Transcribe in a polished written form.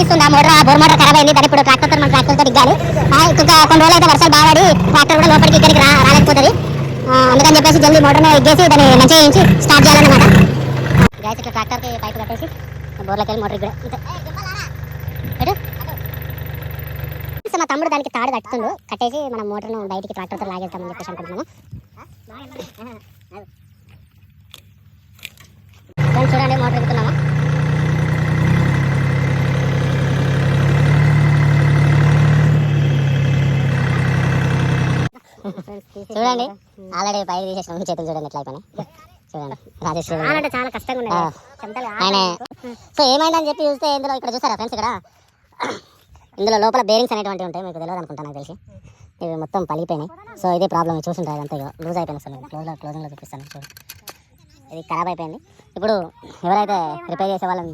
చూస్తుంది ఆ motor bore motor ఖరాబ్ అయింది. దాన్ని ఇప్పుడు ట్రాక్టర్తో మన ట్రాక్టర్తో దిగాలి. ఇంకా కొన్ని రోజులు అయితే వర్షాలు బాగాడి ట్రాక్టర్ కూడా లోపలికి ఇక్కడికి రాలేకపోతుంది. అందుకని చెప్పేసి జల్దీ మోటార్ని ఎగ్గేసి దాన్ని మంచిగా చేయించి స్టార్ట్ చేయాలన్నమాట. గ్యాస్ ఇట్లా ట్రాక్టర్కి పైపు కట్టేసి బోర్లోకి వెళ్ళి మోటార్ కూడా మా తమ్ముడు దానికి తాడు కట్టుతుండు. కట్టేసి మనం మోటార్ను బయటికి ట్రాక్టర్తో లాగేస్తామని చెప్పేసి అనుకుంటున్నాము. చూడండి మోటార్ ఎక్కుతున్నాము. చూడండి ఆల్రెడీ పైకి తీసేసిన చేతులు చూడండి ఎట్లా అయిపోయినాయి. చూడండి రాజేష్ అంటే చాలా కష్టంగా ఉన్నాయి ఆయన. సో ఏమైందని చెప్పి చూస్తే ఇందులో ఇక్కడ చూసారా ఫ్రెండ్స్, ఇక్కడ ఇందులో లోపల బేరింగ్స్ అనేటువంటి ఉంటాయి. మీకు తెలియదు అనుకుంటాను, నాకు తెలిసి ఇవి మొత్తం పలిగిపోయినాయి. సో ఇదే ప్రాబ్లమ్ చూసింటారు, అదంతా లూజ్ అయిపోయింది. సార్ క్లోజింగ్లో చూపిస్తాను. చూడండి ఇది ఖరాబ్ అయిపోయింది. ఇప్పుడు ఎవరైతే రిపేర్ చేసే వాళ్ళని